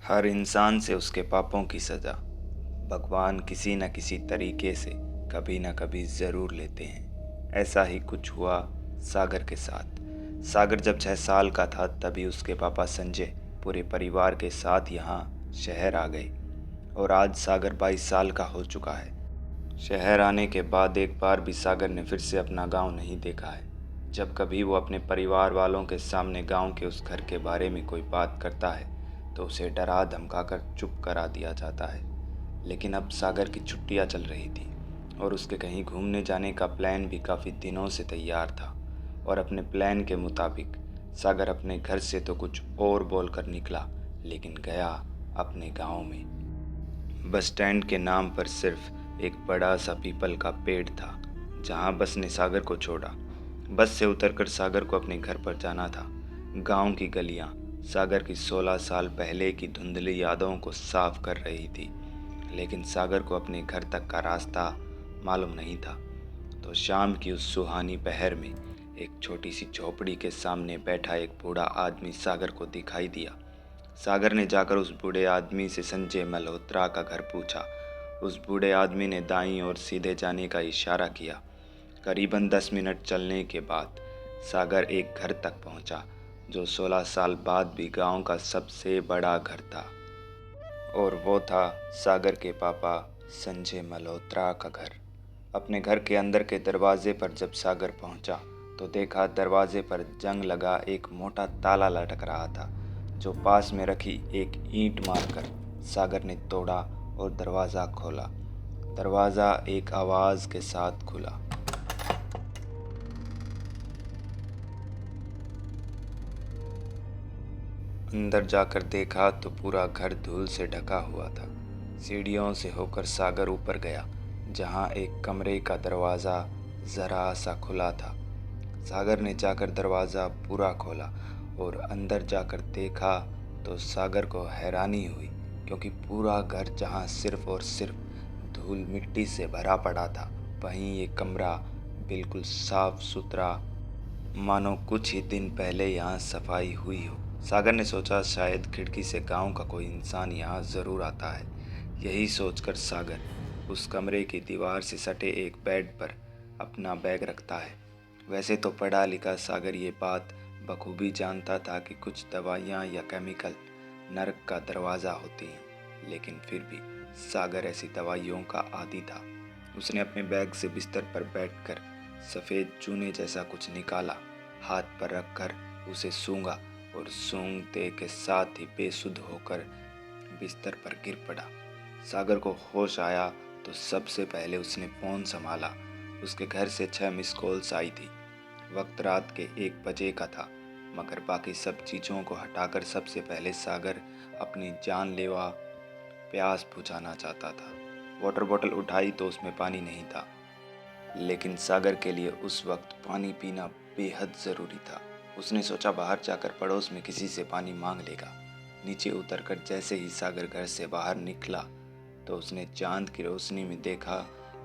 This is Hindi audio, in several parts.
हर इंसान से उसके पापों की सज़ा भगवान किसी न किसी तरीके से कभी न कभी ज़रूर लेते हैं। ऐसा ही कुछ हुआ सागर के साथ। सागर जब 6 साल का था तभी उसके पापा संजय पूरे परिवार के साथ यहाँ शहर आ गए और आज सागर 22 साल का हो चुका है। शहर आने के बाद एक बार भी सागर ने फिर से अपना गांव नहीं देखा है। जब कभी वो अपने परिवार वालों के सामने गांव के उस घर के बारे में कोई बात करता है तो उसे डरा धमकाकर चुप करा दिया जाता है। लेकिन अब सागर की छुट्टियां चल रही थी और उसके कहीं घूमने जाने का प्लान भी काफ़ी दिनों से तैयार था। और अपने प्लान के मुताबिक सागर अपने घर से तो कुछ और बोल कर निकला, लेकिन गया अपने गांव में। बस स्टैंड के नाम पर सिर्फ एक बड़ा सा पीपल का पेड़ था जहां बस ने सागर को छोड़ा। बस से उतरकर सागर को अपने घर पर जाना था। गांव की गलियां सागर की 16 साल पहले की धुंधली यादों को साफ कर रही थी, लेकिन सागर को अपने घर तक का रास्ता मालूम नहीं था। तो शाम की उस सुहानी पहर में एक छोटी सी झोपड़ी के सामने बैठा एक बूढ़ा आदमी सागर को दिखाई दिया। सागर ने जाकर उस बूढ़े आदमी से संजय मल्होत्रा का घर पूछा। उस बूढ़े आदमी ने दाईं ओर सीधे जाने का इशारा किया। करीबन 10 मिनट चलने के बाद सागर एक घर तक पहुंचा जो 16 साल बाद भी गांव का सबसे बड़ा घर था। और वो था सागर के पापा संजय मल्होत्रा का घर। अपने घर के अंदर के दरवाजे पर जब सागर पहुंचा तो देखा दरवाजे पर जंग लगा एक मोटा ताला लटक रहा था, जो पास में रखी एक ईंट मारकर सागर ने तोड़ा और दरवाज़ा खोला। दरवाज़ा एक आवाज़ के साथ खुला। अंदर जाकर देखा तो पूरा घर धूल से ढका हुआ था। सीढ़ियों से होकर सागर ऊपर गया, जहां एक कमरे का दरवाज़ा ज़रा सा खुला था। सागर ने जाकर दरवाज़ा पूरा खोला और अंदर जाकर देखा तो सागर को हैरानी हुई, क्योंकि पूरा घर जहां सिर्फ और सिर्फ धूल मिट्टी से भरा पड़ा था, वहीं ये कमरा बिल्कुल साफ सुथरा, मानो कुछ ही दिन पहले यहाँ सफाई हुई हो। सागर ने सोचा शायद खिड़की से गांव का कोई इंसान यहाँ ज़रूर आता है। यही सोचकर सागर उस कमरे की दीवार से सटे एक बेड पर अपना बैग रखता है। वैसे तो पढ़ा लिखा सागर ये बात बखूबी जानता था कि कुछ दवाइयाँ या केमिकल नर्क का दरवाज़ा होती हैं, लेकिन फिर भी सागर ऐसी दवाइयों का आदी था। उसने अपने बैग से बिस्तर पर बैठकर सफ़ेद चूने जैसा कुछ निकाला, हाथ पर रखकर उसे सूंघा और सूंघते के साथ ही बेसुध होकर बिस्तर पर गिर पड़ा। सागर को होश आया तो सबसे पहले उसने फ़ोन संभाला। उसके घर से 6 मिस कॉल्स आई थी। वक्त रात के 1 बजे का था, मगर बाकी सब चीज़ों को हटाकर सबसे पहले सागर अपनी जानलेवा प्यास बुझाना चाहता था। वाटर बोतल उठाई तो उसमें पानी नहीं था, लेकिन सागर के लिए उस वक्त पानी पीना बेहद ज़रूरी था। उसने सोचा बाहर जाकर पड़ोस में किसी से पानी मांग लेगा। नीचे उतरकर जैसे ही सागर घर से बाहर निकला तो उसने चांद की रोशनी में देखा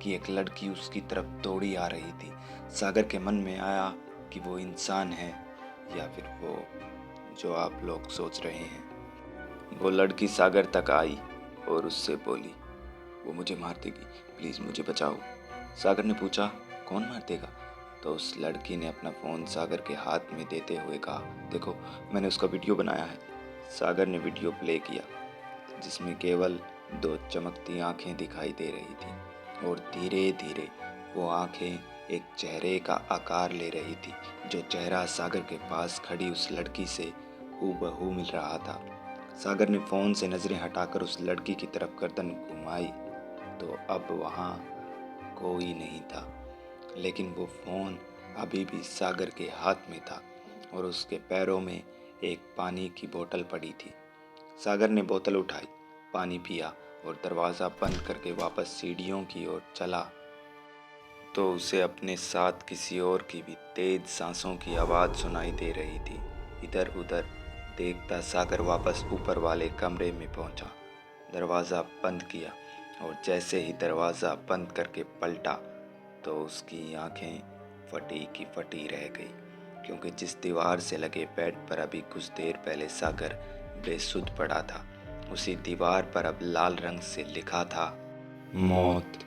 कि एक लड़की उसकी तरफ दौड़ी आ रही थी। सागर के मन में आया कि वो इंसान है या फिर वो जो आप लोग सोच रहे हैं। वो लड़की सागर तक आई और उससे बोली, वो मुझे मार देगी, प्लीज़ मुझे बचाओ। सागर ने पूछा, कौन मार देगा? तो उस लड़की ने अपना फ़ोन सागर के हाथ में देते हुए कहा, देखो मैंने उसका वीडियो बनाया है। सागर ने वीडियो प्ले किया, जिसमें केवल 2 चमकती आंखें दिखाई दे रही थी और धीरे धीरे वो आंखें एक चेहरे का आकार ले रही थी, जो चेहरा सागर के पास खड़ी उस लड़की से हूबहू मिल रहा था। सागर ने फ़ोन से नज़रें हटाकर उस लड़की की तरफ गर्दन घुमाई तो अब वहाँ कोई नहीं था, लेकिन वो फ़ोन अभी भी सागर के हाथ में था और उसके पैरों में एक पानी की बोतल पड़ी थी। सागर ने बोतल उठाई, पानी पिया और दरवाज़ा बंद करके वापस सीढ़ियों की ओर चला तो उसे अपने साथ किसी और की भी तेज सांसों की आवाज़ सुनाई दे रही थी। इधर उधर देखता सागर वापस ऊपर वाले कमरे में पहुंचा, दरवाज़ा बंद किया और जैसे ही दरवाज़ा बंद करके पलटा तो उसकी आंखें फटी की फटी रह गई, क्योंकि जिस दीवार से लगे बेड पर अभी कुछ देर पहले सागर बेसुध पड़ा था, उसी दीवार पर अब लाल रंग से लिखा था, मौत,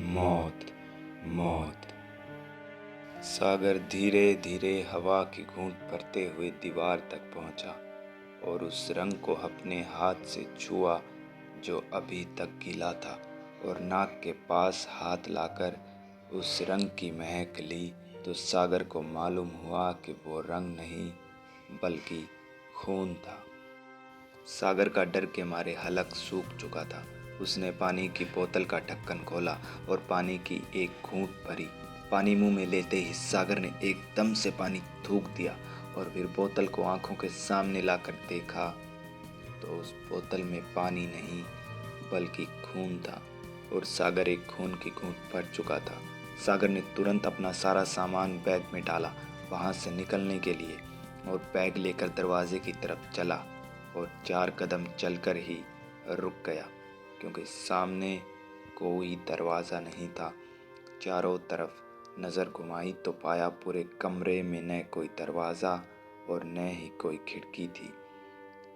मौत, मौत। सागर धीरे धीरे हवा की घूंट भरते हुए दीवार तक पहुंचा और उस रंग को अपने हाथ से छुआ जो अभी तक गीला था, और नाक के पास हाथ लाकर उस रंग की महक ली तो सागर को मालूम हुआ कि वो रंग नहीं बल्कि खून था। सागर का डर के मारे हलक सूख चुका था। उसने पानी की बोतल का ढक्कन खोला और पानी की एक घूंट भरी। पानी मुंह में लेते ही सागर ने एकदम से पानी थूक दिया और फिर बोतल को आंखों के सामने लाकर देखा तो उस बोतल में पानी नहीं बल्कि खून था, और सागर एक खून की घूंट भर चुका था। सागर ने तुरंत अपना सारा सामान बैग में डाला वहां से निकलने के लिए, और बैग लेकर दरवाजे की तरफ चला और 4 कदम चलकर ही रुक गया, क्योंकि सामने कोई दरवाज़ा नहीं था। चारों तरफ नज़र घुमाई तो पाया पूरे कमरे में न कोई दरवाज़ा और न ही कोई खिड़की थी।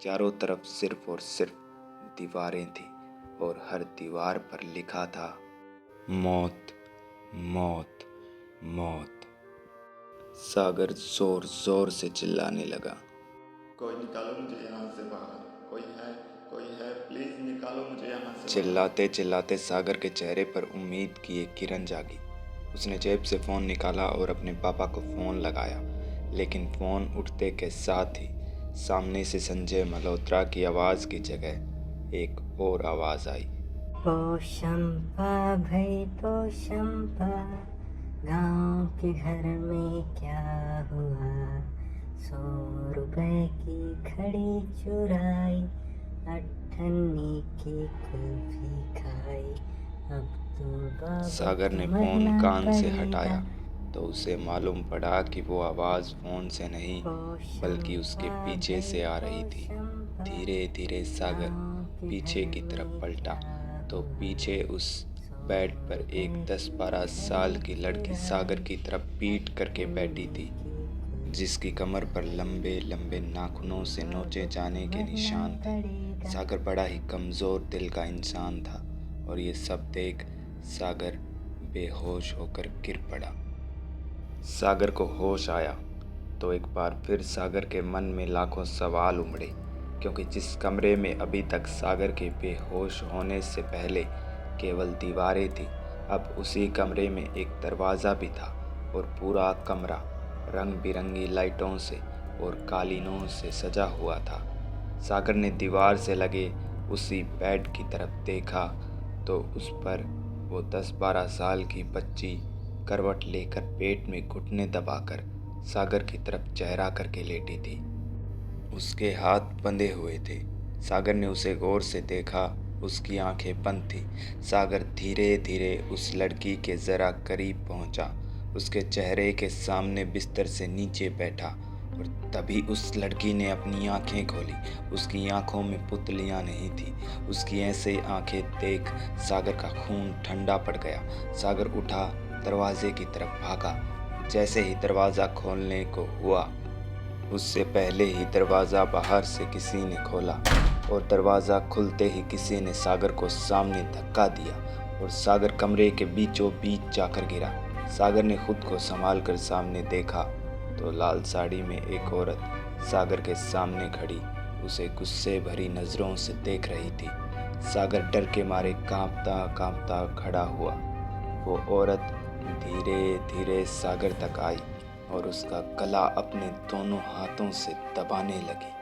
चारों तरफ सिर्फ और सिर्फ दीवारें थी, और हर दीवार पर लिखा था, मौत, मौत, मौत। सागर जोर जोर से चिल्लाने लगा, कोई निकालो मुझे यहाँ से बाहर, कोई है, प्लीज निकालो मुझे यहाँ से। चिल्लाते चिल्लाते सागर के चेहरे पर उम्मीद की एक किरण जागी। उसने जेब से फ़ोन निकाला और अपने पापा को फ़ोन लगाया, लेकिन फ़ोन उठते के साथ ही सामने से संजय मल्होत्रा की आवाज़ की जगह एक और आवाज़ आई, ओ शंपा भाई तो शंपा, गांव के घर में क्या हुआ? 100 रुपए की घड़ी चुराई, 8 अन्नी की कुल्फी खाई, अब तो बाबा सागर ने को फ़ोन मरना कान से पड़ेगा। हटाया तो उसे मालूम पड़ा कि वो आवाज़ फ़ोन से नहीं ओ बल्कि उसके शंपा पीछे से आ भाई रही तो थी। शंपा, धीरे धीरे सागर गांव के पीछे घर की तरफ में पलटा क्या तो हुआ? पीछे उस बेड पर एक 10-12 साल की लड़की सागर की तरफ पीट करके बैठी थी, जिसकी कमर पर लंबे लंबे नाखूनों से नोचे जाने के निशान थे। सागर बड़ा ही कमज़ोर दिल का इंसान था, और ये सब देख सागर बेहोश होकर गिर पड़ा। सागर को होश आया तो एक बार फिर सागर के मन में लाखों सवाल उमड़े, क्योंकि जिस कमरे में अभी तक सागर के बेहोश होने से पहले केवल दीवारें थी, अब उसी कमरे में एक दरवाज़ा भी था, और पूरा कमरा रंग बिरंगी लाइटों से और कालीनों से सजा हुआ था। सागर ने दीवार से लगे उसी बेड की तरफ देखा तो उस पर वो 10-12 साल की बच्ची करवट लेकर पेट में घुटने दबाकर सागर की तरफ चेहरा करके लेटी थी। उसके हाथ बंधे हुए थे। सागर ने उसे गौर से देखा, उसकी आंखें बंद थी। सागर धीरे धीरे उस लड़की के ज़रा करीब पहुंचा, उसके चेहरे के सामने बिस्तर से नीचे बैठा, और तभी उस लड़की ने अपनी आंखें खोली। उसकी आंखों में पुतलियां नहीं थी। उसकी ऐसे आंखें देख सागर का खून ठंडा पड़ गया। सागर उठा, दरवाजे की तरफ भागा। जैसे ही दरवाज़ा खोलने को हुआ, उससे पहले ही दरवाज़ा बाहर से किसी ने खोला, और दरवाज़ा खुलते ही किसी ने सागर को सामने धक्का दिया और सागर कमरे के बीचों बीच जाकर गिरा। सागर ने खुद को संभाल कर सामने देखा तो लाल साड़ी में एक औरत सागर के सामने खड़ी उसे गुस्से भरी नज़रों से देख रही थी। सागर डर के मारे कांपता कांपता खड़ा हुआ। वो औरत धीरे धीरे सागर तक आई और उसका गला अपने दोनों हाथों से दबाने लगी।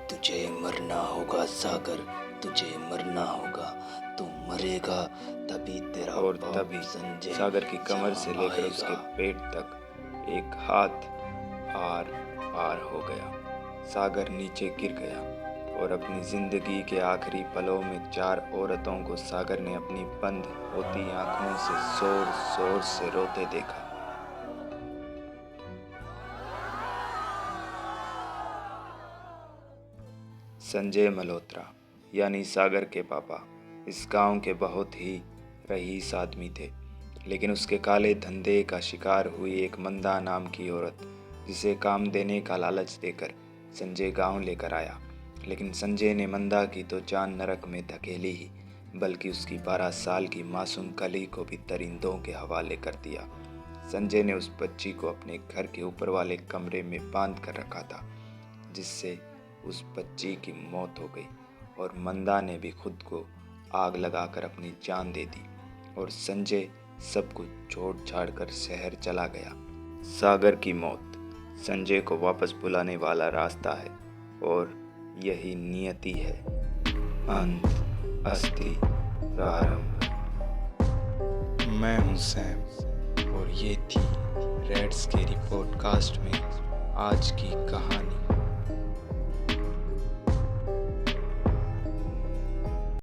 तुझे मरना होगा सागर, तुझे मरना होगा, तू मरेगा तभी तेरा और बाप तभी संजय सागर की कमर से जहाँ लेकर आएगा। उसके पेट तक एक हाथ आर पार हो गया। सागर नीचे गिर गया और अपनी जिंदगी के आखिरी पलों में 4 औरतों को सागर ने अपनी बंद होती आंखों से जोर जोर से रोते देखा। संजय मल्होत्रा यानी सागर के पापा इस गांव के बहुत ही रईस आदमी थे, लेकिन उसके काले धंधे का शिकार हुई एक मंदा नाम की औरत, जिसे काम देने का लालच देकर संजय गांव लेकर आया। लेकिन संजय ने मंदा की तो जान नरक में धकेली ही, बल्कि उसकी 12 साल की मासूम कली को भी दरिंदों के हवाले कर दिया। संजय ने उस बच्ची को अपने घर के ऊपर वाले कमरे में बांध कर रखा था, जिससे उस बच्ची की मौत हो गई और मंदा ने भी खुद को आग लगाकर अपनी जान दे दी और संजय सब कुछ छोड़ छाड़ कर शहर चला गया। सागर की मौत संजय को वापस बुलाने वाला रास्ता है और यही नियति है। अंत अस्ति प्रारंभ। मैं हूँ सैम और ये थी रेड स्केरी पॉडकास्ट में आज की कहानी।